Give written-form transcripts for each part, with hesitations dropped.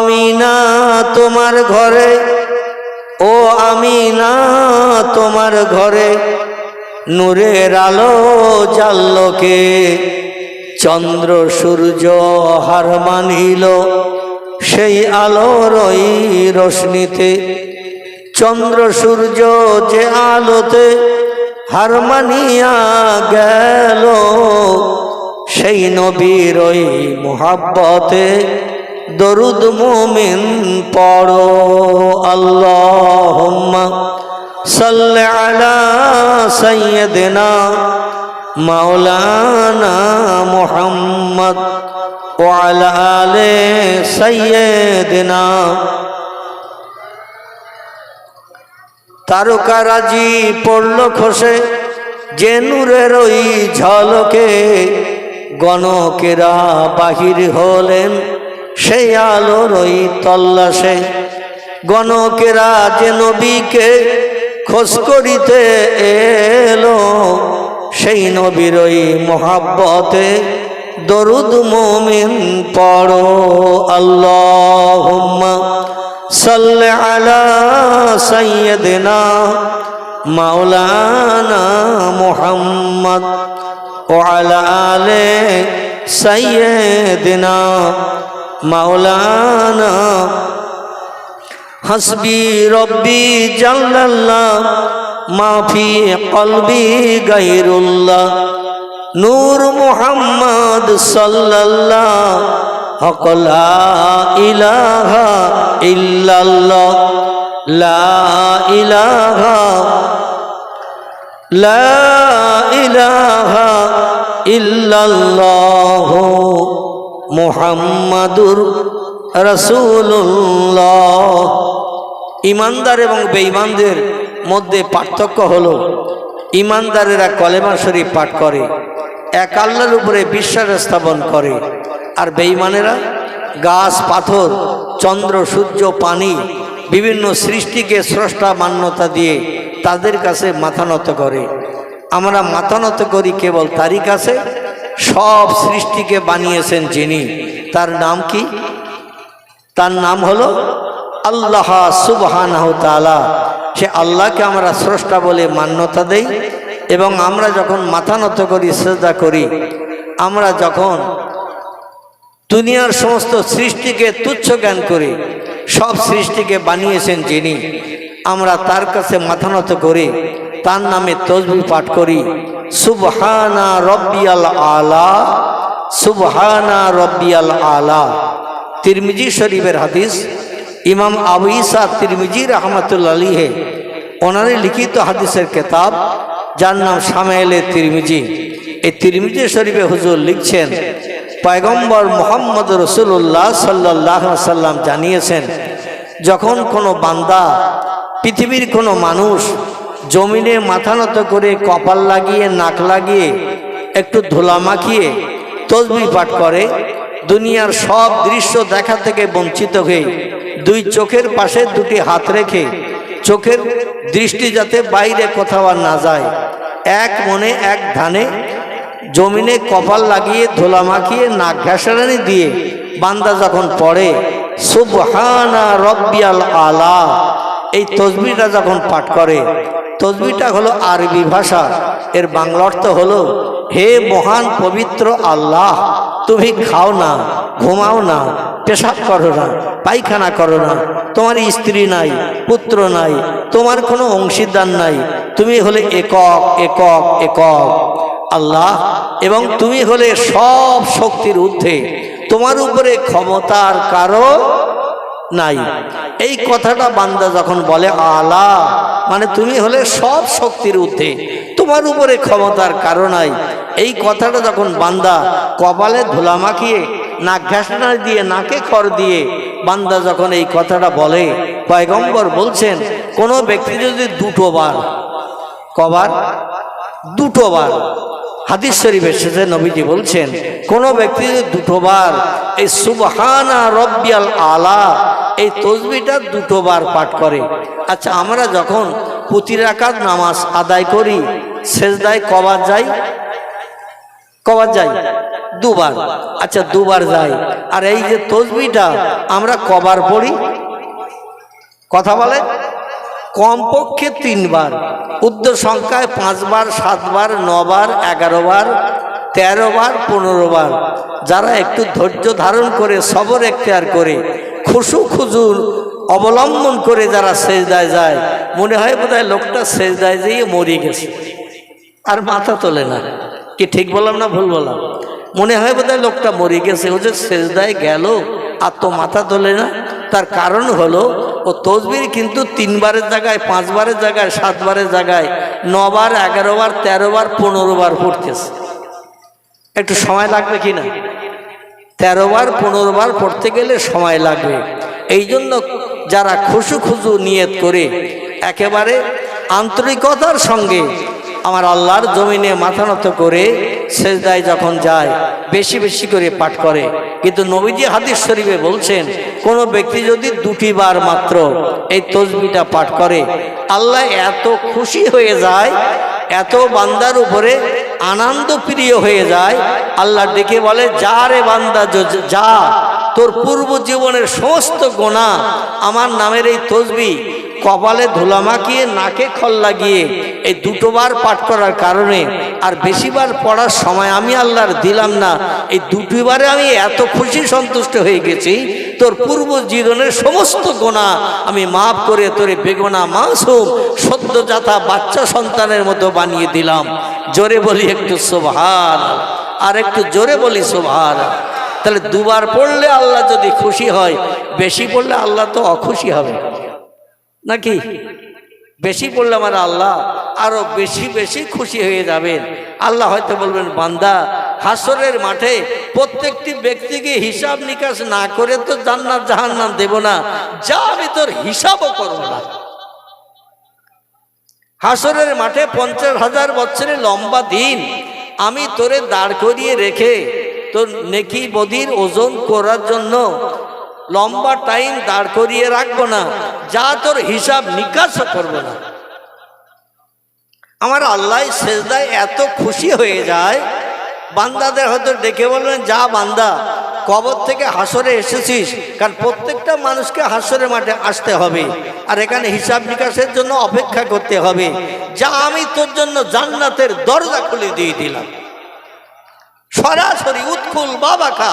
আমিনা তোমার ঘরে, ও আমিনা তোমার ঘরে নূরের আলো জ্বাললো কে? চন্দ্র সূর্য হার মানিল সেই আলোর ওই রশ্মিতে। চন্দ্র সূর্য যে আলোতে হার মানিয়া গেল, সেই নবীর ওই মুহাব্বতে দরুদ মুমিন পড়ো। আল্লাহুম্মা সাল্লি আলা সাইয়্যিদিনা মাওলানা মুহাম্মদ ওয়া আলা আলি সাইয়্যিদিনা। তারকারাজি পড়ল খসে যে নূরের ওই ঝলকে, গণকেরা বাহির হলেন সেই আলোর ওই তল্লাশে। গণকেরা যে নবীকে খোঁজ করিতে এলো, সেই নবীর ওই মুহাব্বতে দরুদ মুমিন পড়ো। আল্লাহুম্মা সাল্লি আলা সাইয়্যিদিনা মাওলানা মুহাম্মদ ওয়া আলা আলি সাইয়্যিদিনা মাওলানা। হাসবি রব্বি জাল্লাল্লাহ মা ফি কলবি গায়রুল্লাহ, নূর মুহাম্মদ সাল্লাল্লাহু লা ইলাহা ইল্লাল্লাহ, লা ইলাহা ইল্লাল্লাহ মুহাম্মাদুর রাসূলুল্লাহ। ইমানদার এবং বেঈমানদের মধ্যে পার্থক্য হলো, ইমানদারেরা কলেমা শরীফ পাঠ করে, এক আল্লাহর উপরে বিশ্বাস স্থাপন করে, আর বেঈমানেরা গাছ পাথর চন্দ্র সূর্য পানি বিভিন্ন সৃষ্টিকে স্রষ্টা মান্যতা দিয়ে তাদের কাছে মাথা নত করে। আমরা মাথা নত করি কেবল তারই কাছে, সব সৃষ্টিকে বানিয়েছেন যিনি, তার নাম কি? তার নাম হলো আল্লাহ সুবহানাহু তাআলা। সে আল্লাহকে আমরা স্রষ্টা বলে মান্যতা দেই, এবং আমরা যখন মাথা নত করি সিজদা করি, আমরা যখন দুনিয়ার সমস্ত সৃষ্টিকে তুচ্ছ জ্ঞান করি, সব সৃষ্টিকে বানিয়েছেন যিনি, আমরা তার কাছে মাথা নত করি, তার নামে তাসবিহ পাঠ করি। সুবহানা রব্বিয়াল আলা, সুবহানা রব্বিয়াল আলা। তিরমিজি শরীফের হাদিস, ইমাম আবু ঈসা তিরমিজি রাহমাতুল্লাহ আলাইহি ওনার লিখিত হাদিসের কিতাব যার নাম শামাইলে তিরমিজি। এই তিরমিজি শরীফে হুজুর লিখছেন, পয়গম্বর মুহাম্মদ রাসূলুল্লাহ সাল্লাল্লাহু আলাইহি সাল্লাম জানিয়েছেন, যখন কোনো বান্দা, পৃথিবীর কোনো মানুষ জমিনে মাথা নত করে কপাল লাগিয়ে নাক লাগিয়ে একটু ধুলা মাখিয়ে তাসবিহ পাঠ করে, দুনিয়ার সব দৃশ্য দেখা থেকে বঞ্চিত হয়ে দুই চোখের পাশে দুটি হাত রেখে চোখের দৃষ্টি যাতে বাইরে কোথাও আর না যায়, এক মনে এক ধ্যানে জমিনে কপাল লাগিয়ে ধুলা মাখিয়ে নাক ঘাসানি দিয়ে বান্দা যখন পড়ে সুবহানা রব্বিয়াল আলা, এই তাসবিহটা যখন পাঠ করে, তাসবিহটা হলো আরবি ভাষা, এর বাংলা অর্থ হলো, হে মহান পবিত্র আল্লাহ, তুমি খাও না, ঘুমাও না, পেশাব করো না, পায়খানা করো না, তোমার স্ত্রী নাই, পুত্র নাই, তোমার কোনো অংশীদার নাই, তুমি হলে একক একক একক আল্লাহ, এবং তুমি হলে সব শক্তির ঊর্ধ্বে, তোমার উপরে ক্ষমতার কারো নাই। এই কথাটা বান্দা যখন বলে আলা, মানে তুমি হলে সব শক্তির ঊর্ধ্বে, তোমার উপরে ক্ষমতার কারো নাই, এই কথাটা যখন বান্দা কপালে ধুলা মাখিয়ে নাক ঘাসনা দিয়ে নাকে খড় দিয়ে বান্দা যখন এই কথাটা বলে, পয়গম্বর বলছেন, কোনো ব্যক্তি যদি দুটোবার, কবার? দুটোবার, হাদিস শরীফের শেষে নবীজি বলছেন, কোনো ব্যক্তি যদি দুটোবার এই সুবহানা রব্বিয়াল আলা এই তাসবিহটা দুটোবার পাঠ করে। আচ্ছা, আমরা যখন প্রতি রাকাত নামাজ আদায় করি, সেজদায় কবার যাই? কবার যাই? দুবার। আচ্ছা দুবার যায়। আর এই যে তসবিটা আমরা কবার পড়ি? কথা বলে কমপক্ষে 3 বার, উর্ধ্ব সংখ্যায় 5 বার, 7 বার, 9 বার, 11 বার, 13 বার, 15 বার। যারা একটু ধৈর্য ধারণ করে, সবর এখতিয়ার করে, খুশু খুজুর অবলম্বন করে যারা সেজদায় যায়, মনে হয় বোধহয় লোকটা সেজদায় যেয়ে মরে গেছে, আর মাথা তোলে না। কি ঠিক বললাম না ভুল বললাম? মনে হয় বোধহয় লোকটা মরে গেছে, ও যে সেজদায় গেল আর তো মাথা তোলে না। তার কারণ হলো ও তসবির কিন্তু 3 বারের জায়গায় 5 বারের জায়গায় 7 বারের জায়গায় 9 বার, 11 বার, 13 বার, 15 বার পড়তেছে। একটু সময় লাগবে কি না? 13 বার 15 বার পড়তে গেলে সময় লাগবে। এই জন্য যারা খুশু খুজু নিয়ত করে একেবারে আন্তরিকতার সঙ্গে আমার আল্লাহর জমিনে মাথা নত করে সেজদায় যখন যায়, বেশি বেশি করে পাঠ করে। কিন্তু নবীজি হাদিস শরীফে বলছেন, কোনো ব্যক্তি যদি 2টি বার মাত্র এই তসবিটা পাঠ করে, আল্লাহ এত খুশি হয়ে যায়, এত বান্দার উপরে আনন্দ প্রিয় হয়ে যায়, আল্লাহ ডেকে বলে, যা রে বান্দা যা, তোর পূর্ব জীবনের সমস্ত গুনাহ আমার নামের এই তসবি কপালে ধুলা মাখিয়ে নাকে খল লাগিয়ে এই 2টো বার পাঠ করার কারণে আর বেশিবার পড়ার সময় আমি আল্লাহর দিলাম না, এই 2টি বারে আমি এত খুশি সন্তুষ্ট হয়ে গেছি, তোর পূর্ব জীবনের সমস্ত গুনাহ আমি মাফ করে তোরে বেগুনা মাসুম সদ্যজাতা বাচ্চা সন্তানের মতো বানিয়ে দিলাম। জোরে বলি একটু সুবহান, আর একটু জোরে বলি সুবহান। তাহলে 2 বার পড়লে আল্লাহ যদি খুশি হয়, বেশি পড়লে আল্লাহ তো অখুশি হবে নাকি? বেশি পড়লে আমার আল্লাহ আরো বেশি বেশি খুশি হয়ে যাবেন। আল্লাহ হয়তো বলবেন, বান্দা হাসরের মাঠে প্রত্যেকটি ব্যক্তিকে হিসাব নিকাশ না করে তো জান্নাত জাহান্নাম দেব না, যা আমি তোর হিসাবও করব না। হাসরের মাঠে 50,000 বছরের লম্বা দিন আমি তোরে দাঁড় করিয়ে রেখে তোর নেকি বদির ওজন করার জন্য লম্বা টাইম দাঁড় করিয়ে রাখবো না, যা তোর হিসাব নিকাশও করবো না। আমার আল্লাহ সেজদায় এত খুশি হয়ে যায়, বান্দাদের হয়তো ডেকে বলবেন, যা বান্দা কবর থেকে হাসরে এসেছিস, কারণ প্রত্যেকটা মানুষকে হাসরের মাঠে আসতে হবে, আর এখানে হিসাব নিকাশের জন্য অপেক্ষা করতে হবে, যা আমি তোর জন্য জান্নাতের দরজা খুলে দিয়ে দিলাম, সরাসরি উৎকুল বাবা খা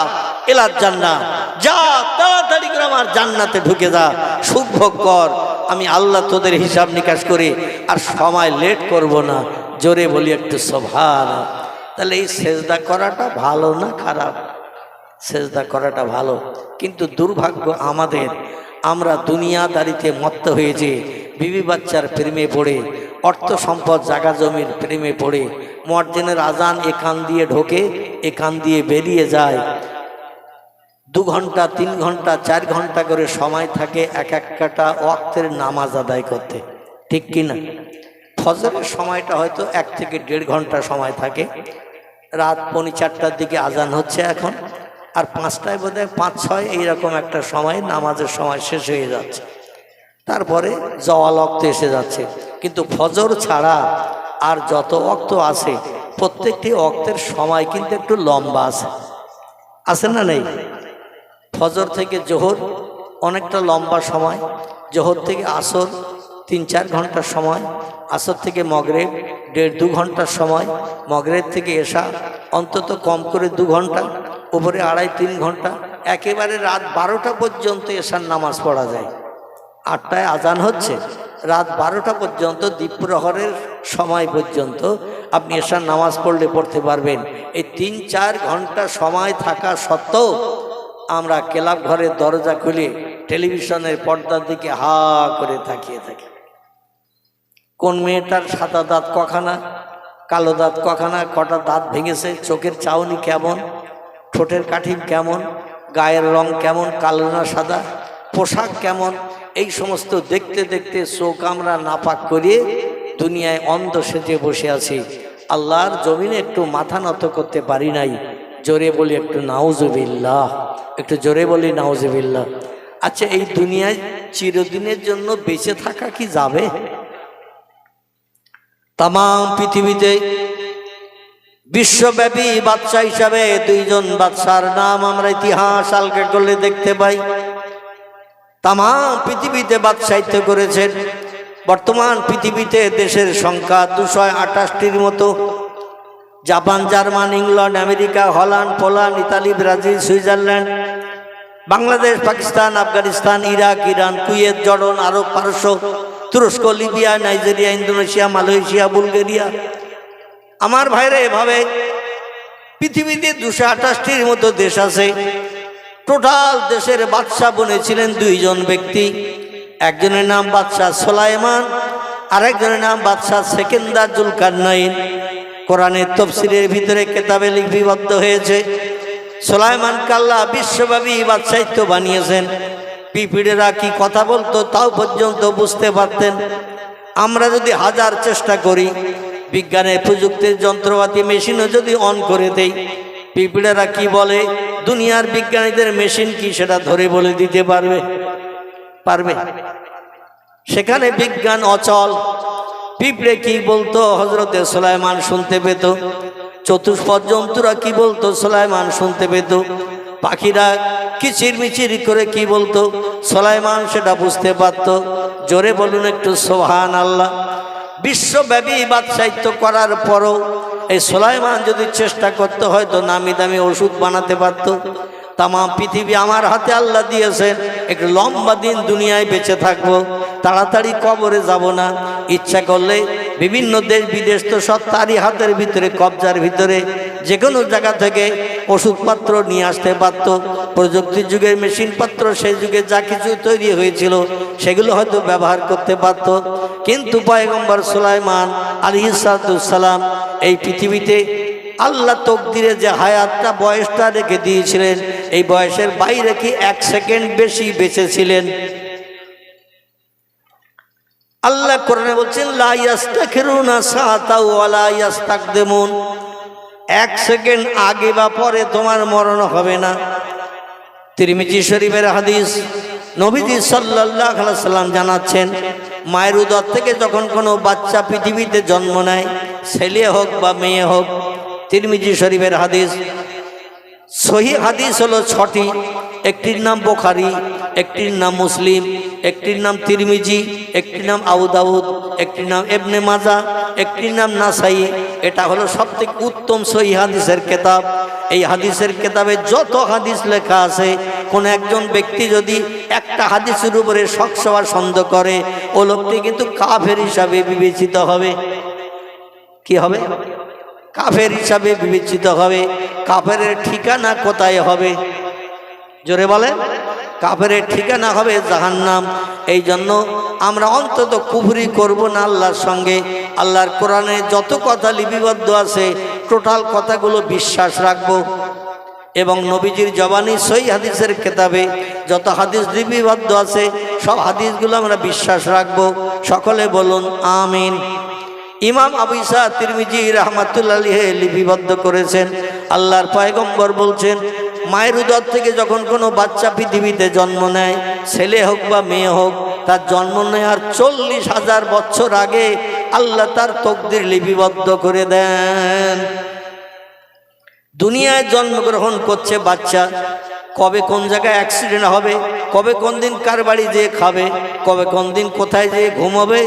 এলার জান্নাত, যা তাড়াতাড়ি করে আমার জান্নাতে ঢুকে যা, সুখ ভোগ কর, আমি আল্লাহ তোদের হিসাব নিকাশ করে আর সময় লেট করব না। জোরে বলি একটু সুবহান। তাহলে এই সেজদা করাটা ভালো না খারাপ? সেজদা করাটা ভালো, কিন্তু দুর্ভাগ্য আমাদের, আমরা দুনিয়াদারিতে মত্ত হয়েছে, বিবি বাচ্চার প্রেমে পড়ে, অর্থ সম্পদ জাগা জমির প্রেমে পড়ে, মুয়াজ্জিনের আজান এ কান দিয়ে ঢোকে, এ কান দিয়ে বেরিয়ে যায়, 2 ঘন্টা 3 ঘন্টা 4 ঘন্টা করে সময় থাকে এক একটা ওয়াক্তের নামাজ আদায় করতে, ঠিক কিনা? ফজরের সময়টা হয়তো 1 থেকে 1.5 ঘন্টা সময় থাকে, রাত 4:45টার দিকে আজান হচ্ছে এখন, আর 5টায় বোধহয় 5-6 এইরকম একটা সময় নামাজের সময় শেষ হয়ে যাচ্ছে, তারপরে জওয়াল ওয়াক্ত এসে যাচ্ছে। কিন্তু ফজর ছাড়া আর যত ওয়াক্ত আছে প্রত্যেকটি ওয়াক্তের সময় কিন্তু একটু লম্বা আছে না নেই? ফজর থেকে জোহর অনেকটা লম্বা সময়, জোহর থেকে আসর 3-4 ঘন্টার সময়, আসর থেকে মগরিব 1.5-2 ঘন্টার সময়, মগরিব থেকে এশা অন্তত কম করে 2 ঘন্টা, উপরে 2.5-3 ঘন্টা, একেবারে রাত 12টা পর্যন্ত এশার নামাজ পড়া যায়। 8টায় আজান হচ্ছে, রাত 12টা পর্যন্ত দ্বীপ্রহরের সময় পর্যন্ত আপনি এশার নামাজ পড়তে পারবেন। এই 3-4 ঘন্টা সময় থাকা সত্ত্বেও আমরা ক্লাব ঘরের দরজা খুলে টেলিভিশনের পর্দার দিকে হা করে তাকিয়ে থাকি। কোন মেয়েটার সাদা দাঁত কখানা, কালো দাঁত কখানা, কটা দাঁত ভেঙেছে, চোখের চাউনি কেমন, ঠোঁটের কাঠিম কেমন, গায়ের রং কেমন, কালো না সাদা, পোশাক কেমন, এই সমস্ত দেখতে দেখতে চোখ আমরা নাপাক করিয়ে দুনিয়ায় অন্ধ সেজে বসে আছি। আল্লাহর জমিনে একটু মাথা নত করতে পারি নাই। জোরে বলি একটু নাউজুবিল্লাহ, একটু জোরে বলি নাউজুবিল্লাহ। আচ্ছা, এই দুনিয়ায় চিরদিনের জন্য বেঁচে থাকা কি যাবে? তামাম পৃথিবীতে বিশ্বব্যাপী বাদশাহ হিসাবে দুইজন বাদশার নাম আমরা ইতিহাস আলগা করলে দেখতে পাই। তাম পৃথিবীতে বাদশাহিত্য করেছেন। বর্তমান পৃথিবীতে দেশের সংখ্যা 228টির মতো। Japan, German, England, America, Holland, Poland, Italy, Brazil, Switzerland, Bangladesh, Pakistan, Afghanistan, Iraq, Iran, Kuwait, Jordan, Arab, পারস্য, তুরস্ক, Libya, Nigeria, Indonesia, Malaysia, Bulgaria. আমার ভাইরা, এভাবে পৃথিবীতে 228টির মতো দেশ আছে। টোটাল দেশের বাদশাহ বনেছিলেন দুইজন ব্যক্তি। একজনের নাম বাদশাহ সুলাইমান, আরেকজনের নাম বাদশাহ সেকেন্দার জুলকারনাইন। কোরআনের তফসিরের ভিতরে কেতাবে লিপিবদ্ধ হয়েছে, সুলাইমানকে আল্লাহ বিশ্বব্যাপী বাদশাহিত্য বানিয়েছেন। পিঁপড়েরা কি কথা বলতো তাও পর্যন্ত বুঝতে পারতেন। আমরা যদি হাজার চেষ্টা করি, বিজ্ঞানের প্রযুক্তির যন্ত্রপাতি মেশিনও যদি অন করে দেই, পিঁপড়েরা কি বলে, দুনিয়ার বিজ্ঞানীদের মেশিন কি সেটা ধরে বলে দিতে পারবে? পারবে? সেখানে বিজ্ঞান অচল। পিঁপড়ে কি বলতো হযরতে সুলাইমান শুনতে পেত, চতুষ্পদ জন্তুরা কি বলতো সুলাইমান শুনতে পেত, পাখিরা কিচিরমিচির করে কি বলতো সুলাইমান সেটা বুঝতে পারত। জোরে বলুন একটু সুবহানাল্লাহ। বিশ্বব্যাপী বাদশাহিত্য করার পরও এই সুলাইমান যদি চেষ্টা করতে হয়তো নামি দামি ওষুধ বানাতে পারত। তাম পৃথিবী আমার হাতে আল্লাহ দিয়েছেন, একটু লম্বা দিন দুনিয়ায় বেঁচে থাকবো, তাড়াতাড়ি কবরে যাব না। ইচ্ছা করলে বিভিন্ন দেশ বিদেশ তো সব তারই হাতের ভিতরে, কবজার ভিতরে, যে কোনো জায়গা থেকে ওষুধপত্র নিয়ে আসতে পারত। প্রযুক্তির যুগের মেশিনপত্র সেই যুগে যা কিছু তৈরি হয়েছিল সেগুলো হয়তো ব্যবহার করতে পারত। কিন্তু পয়গম্বর সুলাইমান আলাইহিস সালাম এই পৃথিবীতে আল্লাহ তকদিরে যে হায়াতটা, বয়সটা রেখে দিয়েছিলেন, এই বয়সের বাইরে কি 1 সেকেন্ড বেশি বেঁচেছিলেন। আল্লাহ কোরআনে বলছেন, লা ইস্তাখিরুনা সাআতাও ওয়া লা ইস্তাকদিমুন, 1 সেকেন্ড আগে বা পরে তোমার মরণ হবে না। তিরমিজি শরীফের হাদিস, নবীজি সাল্লাল্লাহু আলাইহি সাল্লাম জানাচ্ছেন, মায়ের উদর থেকে যখন কোনো বাচ্চা পৃথিবীতে জন্ম নেয়, ছেলে হোক বা মেয়ে হোক, তিরমিজি শরীফের হাদিস, সহিহ হাদিস হলো 6টি। একটির নাম বুখারী, একটির নাম মুসলিম, একটির নাম তিরমিজি, একটির নাম আবু দাউদ, একটির নাম ইবনে মাজাহ, একটির নাম নাসাই। এটা হলো সবথেকে উত্তম সহিহ হাদিসের কিতাব। এই হাদিসের কিতাবে যত হাদিস লেখা আছে, কোন একজন ব্যক্তি যদি একটা হাদিসের উপরে শক বা সন্দেহ করে, ও লোকটি কিন্তু কাফের হিসাবে বিবেচিত হবে। কি হবে? কাফের হিসাবে বিবেচিত হবে। কাফের ঠিকানা কোথায় হবে? জোরে বলে। কাফের ঠিকানা হবে জাহান্নাম। এই জন্য আমরা অন্তত কুফরি করব না আল্লাহর সঙ্গে। আল্লাহর কোরআনে যত কথা লিপিবদ্ধ আছে টোটাল কথাগুলো বিশ্বাস রাখব, এবং নবীজির জবানি সহিহ হাদিসের কিতাবে যত হাদিস লিপিবদ্ধ আছে সব হাদিসগুলো আমরা বিশ্বাস রাখব। সকলে বলুন আমিন। ইমাম আবু ঈসা তিরমিজি রাহমাতুল্লাহ আলাইহি লিপিবদ্ধ করেছেন, আল্লাহর পয়গম্বর বলছেন, মায়ের উদর থেকে যখন কোনো বাচ্চা পৃথিবীতে জন্ম নেয়, ছেলে হোক বা মেয়ে হোক, তার জন্ম নেওয়ার 40,000 বছর আগে আল্লাহ তার তকদির লিপিবদ্ধ করে দেন। দুনিয়ায় জন্মগ্রহণ করছে বাচ্চা, কবে কোন জায়গায় অ্যাক্সিডেন্ট হবে, কবে কোন দিন কার বাড়ি যেয়ে খাবে, কবে কোন দিন কোথায় যেয়ে ঘুমাবে,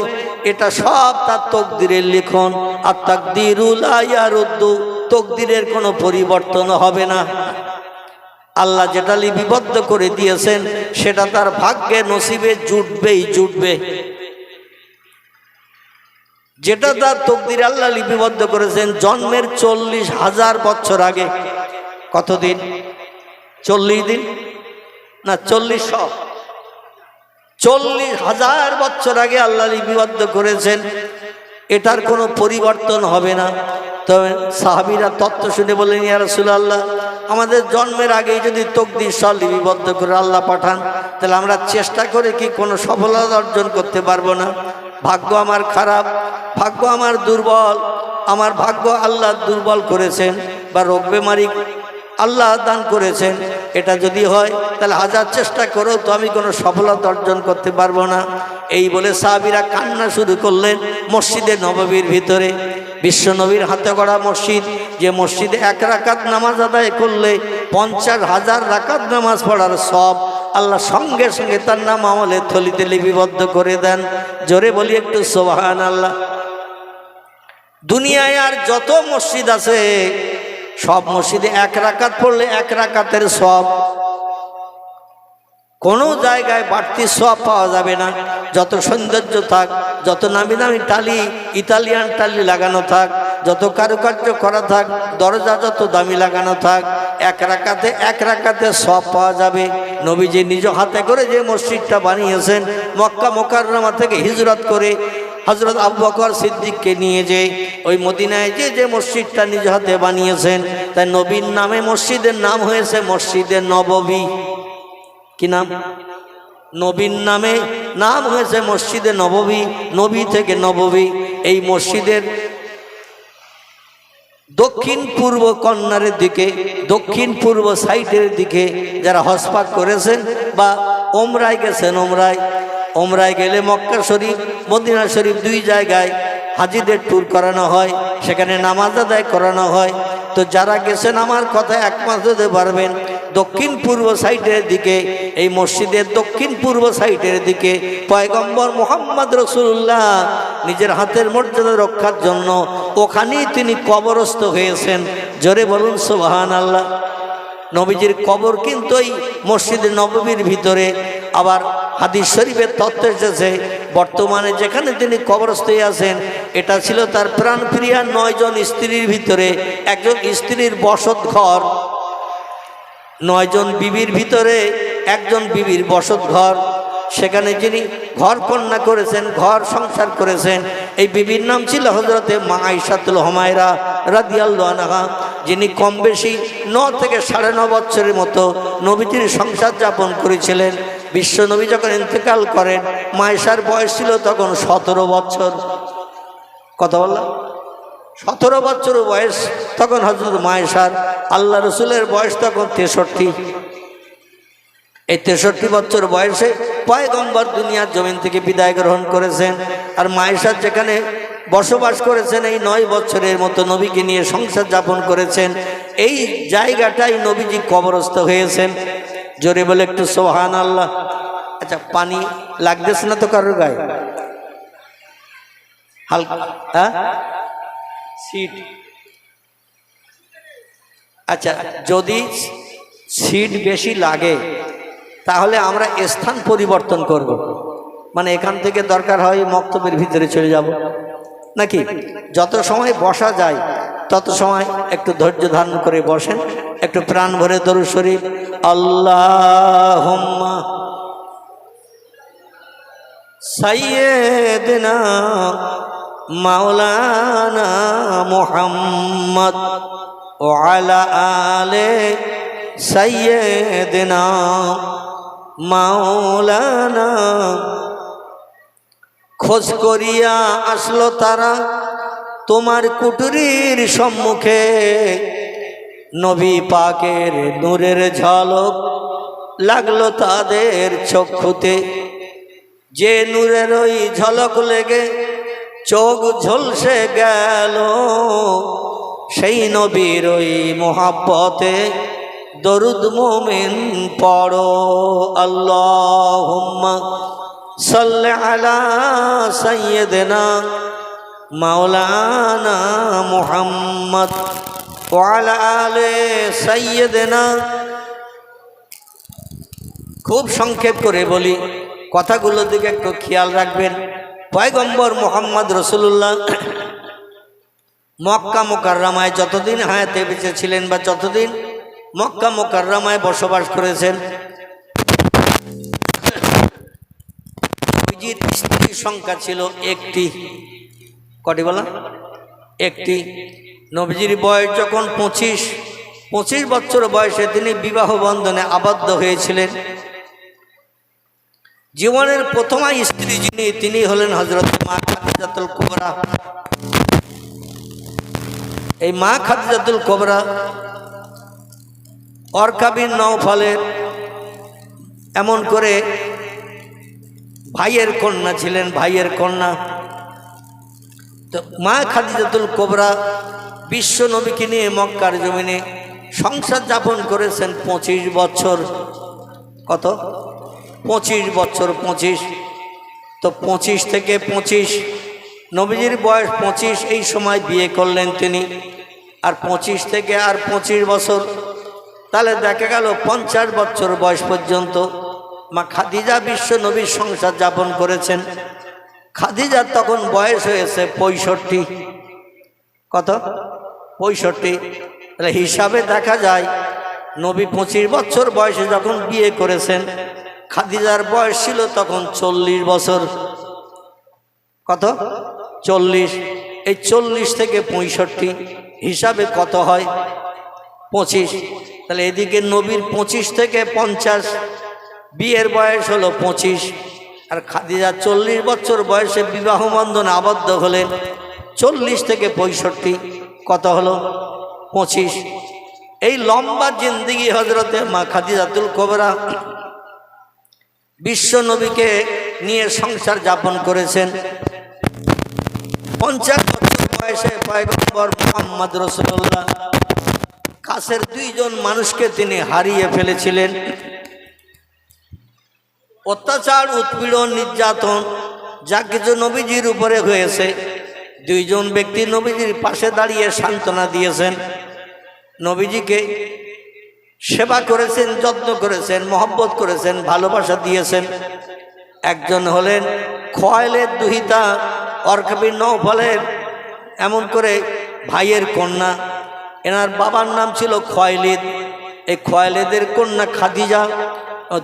এটা সব তার তকদিরের লিখন। আর তাকদিরু লা ইয়ারুদ্দু, তকদিরের কোনো পরিবর্তন হবে না। আল্লাহ যেটা লিপিবদ্ধ করে দিয়েছেন সেটা তার ভাগ্যে নসিবে জুটবেই জুটবে। যেটা তার তকদির আল্লাহ লিপিবদ্ধ করেছেন জন্মের 40,000 বছর আগে। কতদিন? 40 দিন না 40,000? 40,000 বছর আগে আল্লাহ লিপিবদ্ধ করেছেন, এটার কোনো পরিবর্তন হবে না। তবে সাহাবীরা তত্ত্ব শুনে বললেন, ইয়া রাসূলুল্লাহ, আমাদের জন্মের আগেই যদি তকদির সব লিপিবদ্ধ করে আল্লাহ পাঠান, তাহলে আমরা চেষ্টা করে কি কোনো সফলতা অর্জন করতে পারবো না? ভাগ্য আমার খারাপ, ভাগ্য আমার দুর্বল, আমার ভাগ্য আল্লাহ দুর্বল করেছেন, বা রোগ বেমারি আল্লাহ দান করেছেন, এটা যদি হয় তাহলে হাজার চেষ্টা করেও তো আমি কোনো সফলতা অর্জন করতে পারবো না। এই বলে সাহাবীরা কান্না শুরু করলেন মসজিদে নববীর ভিতরে। বিশ্ব নবীর হাতে গড়া মসজিদ, যে মসজিদে 1 রাকাত নামাজ আদায় করলে 50,000 রাকাত নামাজ পড়ার সব আল্লাহ সঙ্গে সঙ্গে তার নাম আমলের থলিতে লিপিবদ্ধ করে দেন। জোরে বলি একটু সুবহানাল্লাহ। দুনিয়ায় আর যত মসজিদ আছে সব মসজিদে 1 রাকাত পড়লে 1 রাকাতের সব, কোনো জায়গায় বাড়তি সওয়াব পাওয়া যাবে না। যত সৌন্দর্য থাক, যত নামি দামি টালি, ইতালিয়ান টালি লাগানো থাক, যত কারুকার্য করা থাক, দরজা যত দামি লাগানো থাক, 1 রাকাতে সওয়াব পাওয়া যাবে। নবীজি নিজ হাতে করে যে মসজিদটা বানিয়েছেন, মক্কা মুকাররমা থেকে হিজরত করে হযরত আবু বকর সিদ্দিককে নিয়ে যে ওই মদিনায় যে মসজিদটা নিজ হাতে বানিয়েছেন, তাই নবীর নামে মসজিদের নাম হয়েছে মসজিদে নববী। কি নাম? নবীর নামে নাম হয়েছে মসজিদে নববী, নবী থেকে নববী। এই মসজিদের দক্ষিণ পূর্ব কর্নারের দিকে, দক্ষিণ পূর্ব সাইডের দিকে যারা হজ পাক করেছেন বা ওমরায় গেছেন, ওমরায় গেলে মক্কা শরীফ মদিনা শরীফ 2 জায়গায় হাজিদের ট্যুর করানো হয়, সেখানে নামাজ আদায় করানো হয়। তো যারা গেছেন আমার কথা একমত হতে পারবেন, দক্ষিণ পূর্ব সাইডের দিকে, এই মসজিদের দক্ষিণ পূর্ব সাইডের দিকে পয়গম্বর মুহাম্মদ রাসূলুল্লাহ নিজের হাতের মর্যাদা রক্ষার জন্য ওখানেই তিনি কবরস্থ হয়েছেন। জোরে বলুন সুবহানাল্লাহ। নবীজির কবর কিন্তু এই মসজিদে নববীর ভিতরে। আবার হাদিস শরীফের তথ্য এসেছে বর্তমানে যেখানে তিনি কবরস্থ আছেন এটা ছিল তার প্রাণপ্রিয়া 9 জন স্ত্রীর ভিতরে একজন স্ত্রীর বসত ঘর, 9 জন বিবির ভিতরে একজন বিবির বসত ঘর। সেখানে যিনি ঘর কন্যা করেছেন, ঘর সংসার করেছেন, এই বিবির নাম ছিল হযরতে মা আয়েশাতুল হুমায়রা রাদিয়াল্লাহু আনহা, যিনি কম বেশি 9 থেকে 9.5 বছরের মতো নবীজির সংসার যাপন করেছিলেন। বিশ্ব নবী যখন ইন্তেকাল করেন মা আয়েশার বয়স ছিল তখন 17 বছর। কত বললাম? 17 বছর বয়স তখন হযরত মা আয়েশার। আল্লাহ রসুলের বয়স তখন 63। এই 63 বছর বয়সে পয়গম্বর দুনিয়ার জমিন থেকে বিদায় গ্রহণ করেছেন। আর মা আয়েশা যেখানে বসবাস করেছেন এই 9 বছরের মতো নবীকে নিয়ে সংসার যাপন করেছেন, এই জায়গাটাই নবীজি কবরস্থ হয়েছেন। জোরে বলে একটু সুবহানাল্লাহ। আচ্ছা, পানি লাগতেছে না তো কারোর গায়ে? হালকা, হ্যাঁ সিট। আচ্ছা, যদি সিট বেশি লাগে তাহলে আমরা স্থান পরিবর্তন করব, মানে এখান থেকে দরকার হয় মক্তবের ভিতরে চলে যাব নাকি। যত সময় বসা যায় তত সময় একটু ধৈর্য ধারণ করে বসেন, একটু প্রাণ ভরে দরুদ শরীফ আল্লাহুম্মা সাইয়্যিদিনা মাওলানা মুহাম্মদ ওয়া আলা আলে সাইয়্যিদিনা মাওলানা। খোঁজ করিয়া আসলো তারা তোমার কুটুরির সম্মুখে, নবী পাকের নূরের ঝলক লাগলো তাদের চক্ষুতে। যে নূরের ওই ঝলক লেগে চোখ ঝলসে গেল, সেই নবীর ওই মোহাব্বতে দরুদ মোমিন পড়ো। আল্লাহুম্মা সাল্লি আলা সাইয়্যিদিনা মাওলানা মুহাম্মদ ওয়া আলা আলে সাইয়্যিদিনা। খুব সংক্ষেপ করে বলি, কথাগুলোর দিকে একটু খেয়াল রাখবেন। পয়গম্বর মুহাম্মদ রাসূলুল্লাহ মক্কা মুকাররমায় যতদিন হায়াতে বেঁচে ছিলেন বা যতদিন মক্কা মুকাররমায় বসবাস করেছেন, নবীজির স্ত্রীর সংখ্যা ছিল 1টি। কটি বলা? 1টি। নবীজির বয়স যখন 25 বছর বয়সে তিনি বিবাহ বন্ধনে আবদ্ধ হয়েছিলেন। জীবনের প্রথম স্ত্রী যিনি, তিনি হলেন হযরত মা খাদিজাতুল কুবরা। এই মা খাদিজাতুল কুবরা ওয়ারকা বিন নওফলের এমন করে ভাইয়ের কন্যা ছিলেন, ভাইয়ের কন্যা। তো মা খাদিজাতুল কোবরা বিশ্ব নবীকে নিয়ে মক্কার জমিনে সংসার যাপন করেছেন 25 বছর। কত? 25 বছর। 25 তো 25 থেকে 25, নবীজির বয়স 25, এই সময় বিয়ে করলেন তিনি। আর 25 থেকে আর 25 বছর, তাহলে দেখা গেল 50 বছর বয়স পর্যন্ত মা খাদিজা বিশ্ব নবীর সংসার যাপন করেছেন। খাদিজার তখন বয়স হয়েছে 65। কত? 65। তাহলে হিসাবে দেখা যায় নবী 25 বছর বয়সে যখন বিয়ে করেছেন, খাদিজার বয়স ছিল তখন 40 বছর। কত? 40। এই 40 থেকে 65 হিসাবে কত হয়? 25। তাহলে এদিকে নবীর 25 থেকে 50, বিয়ের বয়স হলো 25। আর খাদিজা 40 বছর বয়সে বিবাহ বন্ধনে আবদ্ধ হলেন। 40 থেকে 65 কত হলো? 25। এই লম্বা জিন্দিগি হজরতে মা খাদিজাতুল কোবরা বিশ্ব নবীকে নিয়ে সংসার যাপন করেছেন। 50 বছর বয়সে পয়গম্বর মুহাম্মদ রাসূলুল্লাহ কাছের 2 জন মানুষকে তিনি হারিয়ে ফেলেছিলেন। অত্যাচার, উৎপীড়ন, নির্যাতন যা কিছু নবীজির উপরে হয়েছে, 2 জন ব্যক্তি নবীজির পাশে দাঁড়িয়ে সান্ত্বনা দিয়েছেন, নবীজিকে সেবা করেছেন, যত্ন করেছেন, মহব্বত করেছেন, ভালোবাসা দিয়েছেন। একজন হলেন খোয়াইলেদ দুহিতা ওয়ারকা বিন নওফলের এমন করে ভাইয়ের কন্যা। এনার বাবার নাম ছিল খোয়াইলিদ। এই খোয়াইলিদের কন্যা খাদিজা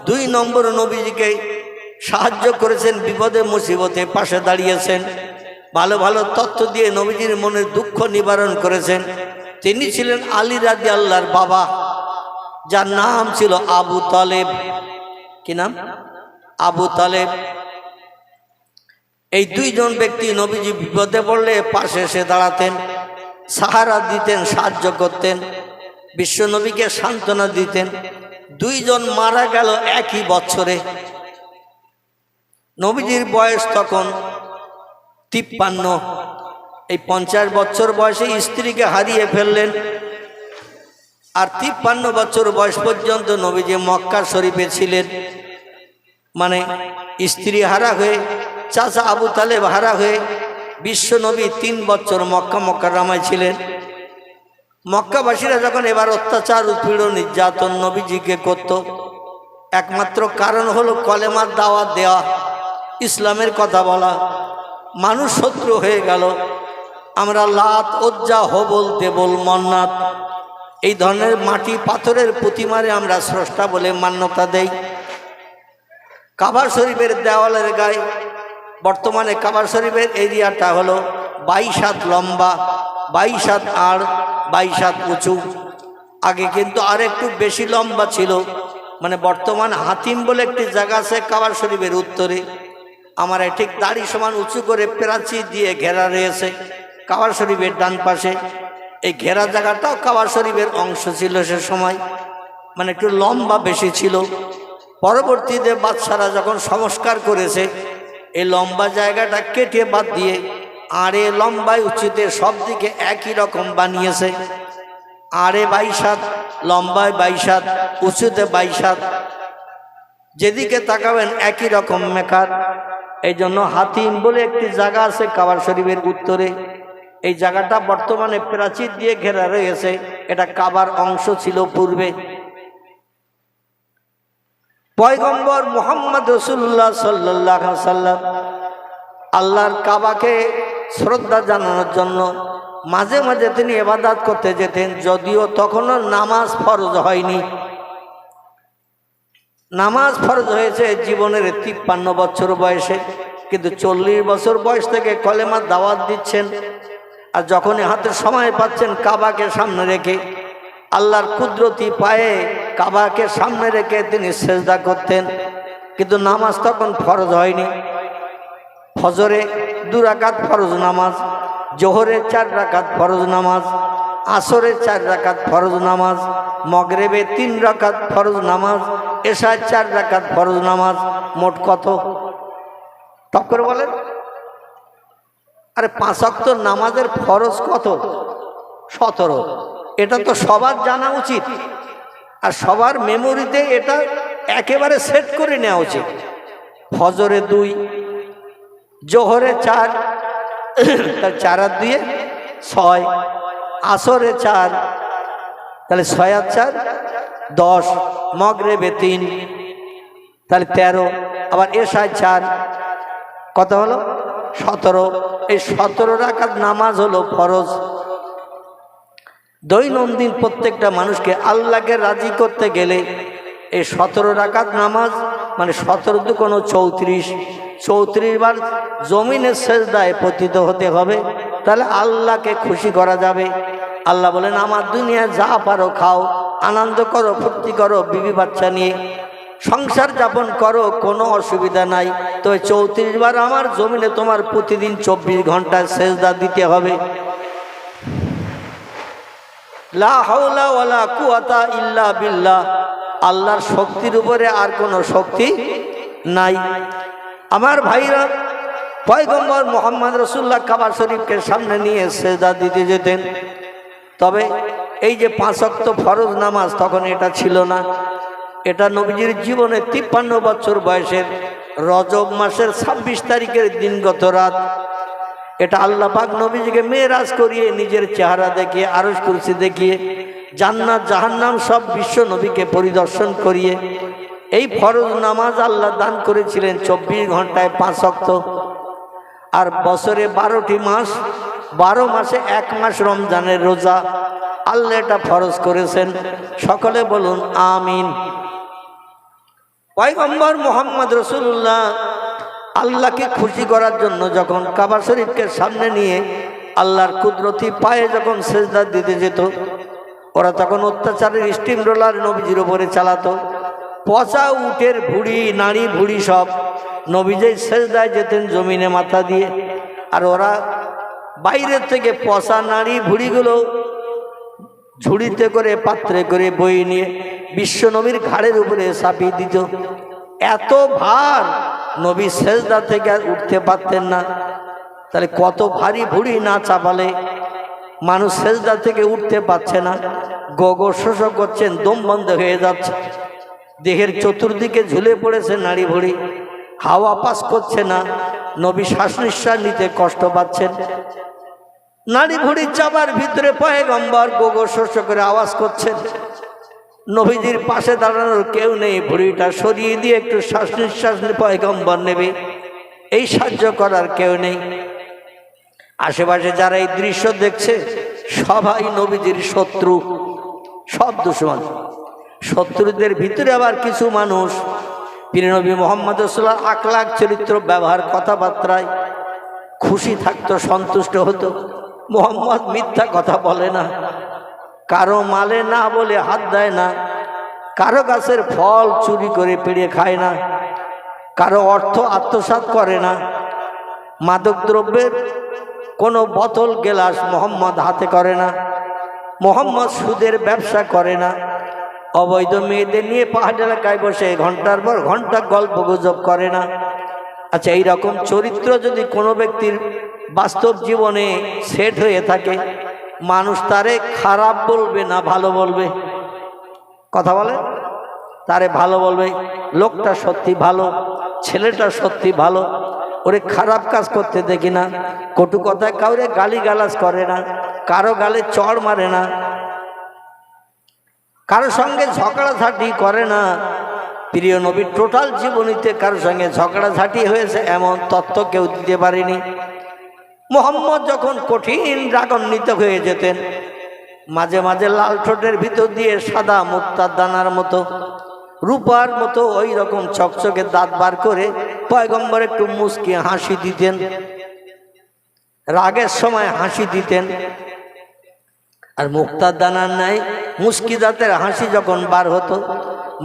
2 নম্বর নবীজিকে সাহায্য করেছেন, বিপদে মুসিবতে পাশে দাঁড়িয়েছেন, ভালো ভালো তথ্য দিয়ে নবীজির মনের দুঃখ নিবারণ করেছেন। তিনি ছিলেন আলী রাদিয়াল্লাহর বাবা, যার নাম ছিল আবু তালেব। কি নাম? আবু তালেব। এই 2 জন ব্যক্তি নবীজি বিপদে পড়লে পাশে এসে দাঁড়াতেন, সাহারা দিতেন, সাহায্য করতেন, বিশ্ব নবীকে সান্ত্বনা দিতেন। 2 জন মারা গেল একই বছরে। নবীজির বয়স তখন 53। এই 50 বছর বয়সে স্ত্রীকে হারিয়ে ফেললেন। আর 53 বছর বয়স পর্যন্ত নবীজি মক্কা শরীফে ছিলেন, মানে স্ত্রী হারা হয়ে, চাচা আবু তালেব হারা হয়ে বিশ্ব নবী 3 বছর মক্কা মুকাররমায় ছিলেন। মক্কাবাসীরা যখন এবার অত্যাচার, উৎপীড়ন, নির্যাতন নবীজিকে করত, একমাত্র কারণ হলো কলেমার দাওয়াত দেওয়া, ইসলামের কথা বলা। মানুষ শত্রু হয়ে গেল। আমরা লাত, উজ্জা, হবল, দেবল, মন্নাত এই ধরনের মাটি পাথরের প্রতিমারে আমরা স্রষ্টা বলে মান্যতা দেই। কাবা শরীফের দেওয়ালের গায়ে, বর্তমানে কাবা শরীফের এরিয়াটা হলো 22 হাত লম্বা, 22 হাত আড়, 22 হাত উঁচু। আগে কিন্তু আর একটু বেশি লম্বা ছিল। মানে বর্তমান হাতিম বলে একটি জায়গা আছে কাবা শরীফের উত্তরে, আমার ঠিক দাড়ি সমান উঁচু করে প্রাচীর দিয়ে ঘেরা রয়েছে কাবা শরীফের ডান পাশে। এই ঘেরা জায়গাটাও কাবা শরীফের অংশ ছিল সে সময়, মানে একটু লম্বা বেশি ছিল। পরবর্তীতে বাদশারা যখন সংস্কার করেছে, এই লম্বা জায়গাটা কেটে বাদ দিয়ে আড়ে, লম্বায়, উঁচুতে সব দিকে একই রকম বানিয়েছে। আড়ে 22 হাত, লম্বায় 22 হাত, উঁচুতে 22 হাত, যেদিকে তাকাবেন একই রকম মেকার। এই জন্য হাতিম বলে একটি জায়গা আছে কাবা শরীফের উত্তরে। এই জায়গাটা বর্তমানে প্রাচীর দিয়ে ঘেরা রয়েছে। এটা কাবার অংশ ছিল পূর্বে। পয়গম্বর মুহাম্মদ রাসূলুল্লাহ সাল্লাল্লাহু আলাইহি সাল্লাম আল্লাহর কাবাকে শ্রদ্ধা জানানোর জন্য মাঝে মাঝে তিনি ইবাদত করতে যেতেন, যদিও তখনও নামাজ ফরজ হয়নি। নামাজ ফরজ হয়েছে জীবনের 53 বছর বয়সে, কিন্তু 40 বছর বয়স থেকে কলেমার দাওয়াত দিচ্ছেন। আর যখনই হাতে সময় পাচ্ছেন কাবাকে সামনে রেখে, আল্লাহর কুদরতি পায়ে কাবাকে সামনে রেখে তিনি সেজদা করতেন। কিন্তু নামাজ তখন ফরজ হয়নি। ফজরে 2 রাকাত ফরজ নামাজ, জোহরে 4 রাকাত ফরজ নামাজ, আসরে 4 রাকাত ফরজ নামাজ, মগরিবে 3 রাকাত ফরজ নামাজ, এশায় 4 রাকাত ফরজ নামাজ। মোট কত? টপ করে বলেন। আরে 5 ওয়াক্ত নামাজের ফরজ কত? 17। এটা তো সবার জানা উচিত, আর সবার মেমোরিতে এটা একেবারে সেট করে নেওয়া উচিত। ফজরে 2, জোহরে 4, তার 4 আর 2 6, আসরে 4, তাহলে 6 আর 4 10, মাগরিবে 3, তাহলে 13, আবার এশায় 4, কত হলো? 17। এই 17 রাকাত নামাজ হলো ফরজ। দৈনন্দিন প্রত্যেকটা মানুষকে আল্লাহকে রাজি করতে গেলে এই 17 রাকাত নামাজ, মানে 17 দু কোনো 34 বার জমিনের সেজদায় পতিত হতে হবে, তাহলে আল্লাহকে খুশি করা যাবে। আল্লাহ বলেন, আমার দুনিয়া যা পারো খাও, আনন্দ করো, ফুর্তি করো, বিবি বাচ্চা নিয়ে সংসার যাপন করো, কোনো অসুবিধা নাই। তো 34 বার আমার জমিনে তোমার প্রতিদিন 24 ঘন্টা সেজদা দিতে হবে। লা হাওলা ওয়ালা কুওয়াতা ইল্লা বিল্লাহ, আল্লাহর শক্তির উপরে আর কোনো শক্তি নাই। আমার ভাইরা, পয়গম্বর মুহাম্মদ রাসূলুল্লাহ কাবা শরীফকে সামনে নিয়ে সেজদা দিতে যেতেন। তবে এই যে 5 ওয়াক্ত ফরজ নামাজ, তখন এটা ছিল না। এটা নবীজির জীবনে 53 বছর বয়সের রজব মাসের 26 তারিখের দিনগত রাত। এটা আল্লাহ পাক নবীজিকে মেরাজ করিয়ে নিজের চেহারা দেখিয়ে, আরশ কুরসি দেখিয়ে, জান্নাত জাহান্নাম সব বিশ্ব নবীকে পরিদর্শন করিয়ে এই ফরজ নামাজ আল্লাহ দান করেছিলেন 24 ঘন্টায় 5 ওয়াক্ত। আর বছরে 12টি মাস, 12 মাসে 1 মাস রমজানের রোজা আল্লাহ এটা ফরজ করেছেন। সকলে বলুন আমিন। পয়গম্বর মুহাম্মদ রাসূলুল্লাহ আল্লাহকে খুশি করার জন্য যখন কাবা শরীফকে সামনে নিয়ে আল্লাহর কুদরতি পায়ে যখন সেজদা দিতে যেত, ওরা তখন অত্যাচারের স্টিম রোলার নবীজির উপরে চালাতো। পচা উটের ভুড়ি, নাড়ি ভুড়ি সব নবীজির সেজদায় যেতেন জমিনে মাথা দিয়ে। আর ওরা বাইরের থেকে পচা নাড়ি ভুড়িগুলো ঝুড়িতে করে, পাত্রে করে বয়ে নিয়ে বিশ্ব নবীর ঘাড়ের উপরে চাপিয়ে দিত। এত ভার, নবী সেজদা থেকে আর উঠতে পারতেন না। তাহলে কত ভারী ভুড়ি না চাপালে মানুষ সেজদা থেকে উঠতে পারছে না, গগো শোষ করছেন, দম বন্ধ হয়ে যাচ্ছে, দেহের চতুর্দিকে ঝুলে পড়েছে নাড়ি ভুড়ি, হাওয়া পাস করছে না, নবী শ্বাস নিঃশ্বাস নিতে কষ্ট পাচ্ছেন। নাড়ি ভুড়ি চাপার ভিতরে পয়গম্বর গগো শোষ করে আওয়াজ করছেন। নবীজির পাশে দাঁড়ানোর কেউ নেই, ভুড়িটা সরিয়ে দিয়ে একটু শ্বাস নিঃশ্বাস পয়গম্বর নেবে, এই সাহায্য করার কেউ নেই। আশেপাশে যারা এই দৃশ্য দেখছে সবাই নবীজির শত্রু, সব দুশমন। শত্রুদের ভিতরে আবার কিছু মানুষ প্রিয় নবী মুহাম্মদ রাসূলুল্লাহ আখলাক, চরিত্র, ব্যবহার, কথাবার্তায় খুশি থাকতো, সন্তুষ্ট হতো। মুহাম্মদ মিথ্যা কথা বলে না, কারো মালে না বলে হাত দেয় না, কারো গাছের ফল চুরি করে পেড়ে খায় না, কারো অর্থ আত্মসাৎ করে না, মাদক দ্রব্যের কোনো বোতল গেলাস মোহাম্মদ হাতে করে না, মোহাম্মদ সুদের ব্যবসা করে না, অবৈধ মেয়েদের নিয়ে পাহাড় এলাকায় বসে ঘন্টার পর ঘন্টা গল্প গুজব করে না। আচ্ছা, এইরকম চরিত্র যদি কোনো ব্যক্তির বাস্তব জীবনে সেট হয়ে থাকে, মানুষ তারে খারাপ বলবে না ভালো বলবে? কথা বলে, তারে ভালো বলবে, লোকটা সত্যি ভালো, ছেলেটা সত্যি ভালো, ওরে খারাপ কাজ করতে দেখি না, কটু কথায় কাউরে গালি গালাজ করে না, কারো গালে চড় মারে না, কারো সঙ্গে ঝগড়াঝাটি করে না। প্রিয় নবীর টোটাল জীবনীতে কারো সঙ্গে ঝগড়াঝাটি হয়েছে এমন তথ্য কেউ দিতে পারেনি। মুহাম্মদ যখন কঠিন রাগান্বিত হয়ে যেতেন, মাঝে মাঝে লাল ঠোঁটের ভিতর দিয়ে সাদা মুক্তার দানার মতো, রূপার মতো ওই রকম চকচকে দাঁত বার করে পয়গম্বর একটু মুস্কি হাসি দিতেন, রাগের সময় হাসি দিতেন। আর মুক্তার দানার নাই মুস্কি দাঁতের হাসি যখন বার হতো,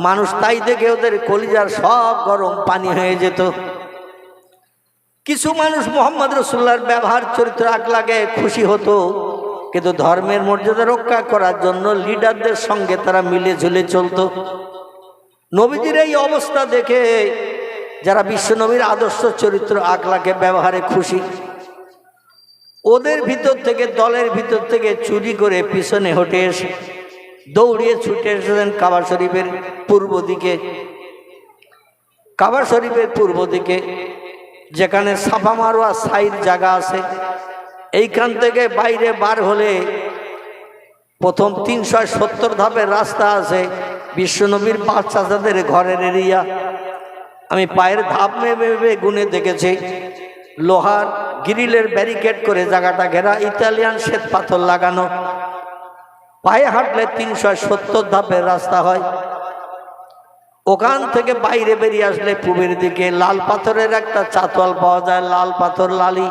মানুষ তাই দেখে ওদের কলিজার সব গরম পানি হয়ে যেত। কিছু মানুষ মুহাম্মদ রাসূলুল্লাহর ব্যবহার, চরিত্র, আখলাকে খুশি হতো, কিন্তু ধর্মের মর্যাদা রক্ষা করার জন্য লিডারদের সঙ্গে তারা মিলে ঝুলে চলত। নবীজির এই অবস্থা দেখে যারা বিশ্ব নবীর আদর্শ, চরিত্র, আখলাকে, ব্যবহারে খুশি, ওদের ভিতর থেকে, দলের ভিতর থেকে চুরি করে পিছনে হটে এসে দৌড়িয়ে ছুটে এসেছেন কাবা শরীফের পূর্ব দিকে। কাবা শরীফের পূর্ব দিকে যেখানে সাফা মারওয়া সাইড জায়গা আছে, এইখান থেকে বাইরে বার হলে প্রথম 370 ধাপের রাস্তা আছে। বিশ্বনবীর বাচ্চাদের ঘরের এরিয়া। আমি পায়ের ধাপ মেপে গুনে দেখেছি। লোহার গ্রিলের ব্যারিকেড করে জায়গাটা ঘেরা, ইতালিয়ান শ্বেত পাথর লাগানো। পায়ে হাঁটলে 370 ধাপের রাস্তা হয়। ওখান থেকে বাইরে বেরিয়ে আসলে পূবের দিকে লাল পাথরের একটা চাতোয়াল পাওয়া যায়, লাল পাথর লালি।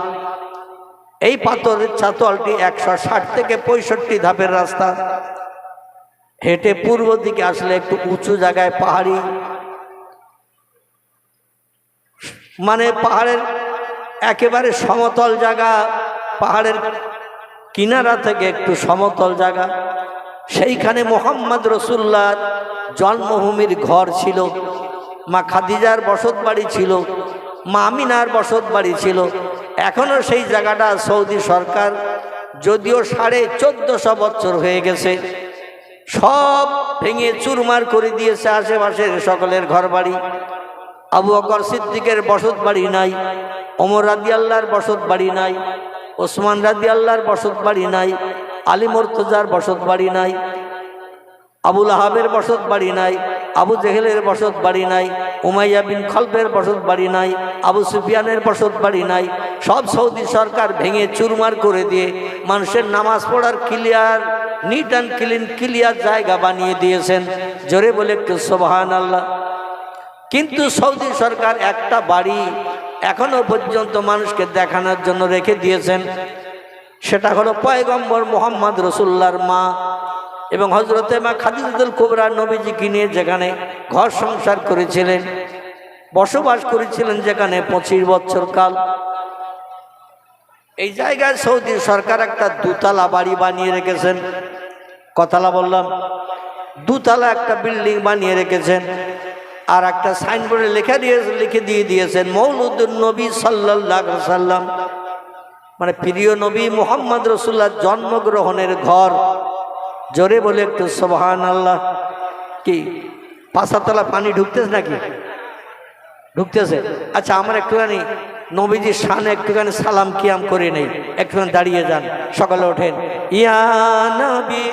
এই পাথরের চাতোয়ালটি 160 থেকে 65 ধাপের রাস্তা। হেঁটে পূর্ব দিকে আসলে একটু উঁচু জায়গায় পাহাড়ি, মানে পাহাড়ের একেবারে সমতল জায়গা, পাহাড়ের কিনারা থেকে একটু সমতল জায়গা। সেইখানে মোহাম্মদ রসুল্লাহ জন্মভূমির ঘর ছিল, মা খাদিজার বসত বাড়ি ছিল, মা আমিনার বসত বাড়ি ছিল। এখনো সেই জায়গাটা সৌদি সরকার, যদিও 1450 বছর হয়ে গেছে, সব ভেঙে চুরমার করে দিয়েছে। আশেপাশের সকলের ঘর বাড়ি। আবু বকর সিদ্দিকের বসত বাড়ি নাই, ওমর রাদিয়াল্লাহর বসত বাড়ি নাই, ওসমান রাদিয়াল্লাহর বসত বাড়ি নাই, আলী মুর্তজার বসত বাড়ি নাই, আবুল আহাবের বসত বাড়ি নাই, আবু জেহেলের বসত বাড়ি নাই, উমাইয়া বিন খলফের বসত বাড়ি নাই, আবু সুফিয়ানের বসত বাড়ি নাই। সব সৌদি সরকার ভেঙে চুরমার করে দিয়ে মানুষের নামাজ পড়ার clear, neat and clean, clear জায়গা বানিয়ে দিয়েছেন। জোরে বলে একটু সুবহানাল্লাহ। কিন্তু সৌদি সরকার একটা বাড়ি এখনো পর্যন্ত মানুষকে দেখানোর জন্য রেখে দিয়েছেন। সেটা হলো পয়গম্বর মোহাম্মদ রসুল্লাহর মা এবং হজরতে মা খাদিজাতুল কুবরা নবীজিকে নিয়ে যেখানে ঘর সংসার করেছিলেন, বসবাস করেছিলেন, যেখানে 25 বছর কাল। এই জায়গায় সৌদি সরকার একটা দুতলা বাড়ি বানিয়ে রেখেছেন। কতলা বললাম? দুতলা একটা বিল্ডিং বানিয়ে রেখেছেন। আর একটা সাইনবোর্ডে লিখে দিয়ে দিয়েছেন মৌলুদুন নবী সাল্লাল্লাহু আলাইহি সাল্লাম, মানে প্রিয় নবী মুহাম্মদ রাসূলুল্লাহ জন্মগ্রহণের ঘর। জোরে বলে একটু সুবহানাল্লাহ। কি পাঁচতলা পানি ঢুকতেছে নাকি? ঢুকতেছে। আচ্ছা, আমরা একটুখানি নবীজির শানে একটুখানি সালাম কিয়াম করে নেই। একটুখানি দাঁড়িয়ে যান, সকালে ওঠেন। ইয়া নবী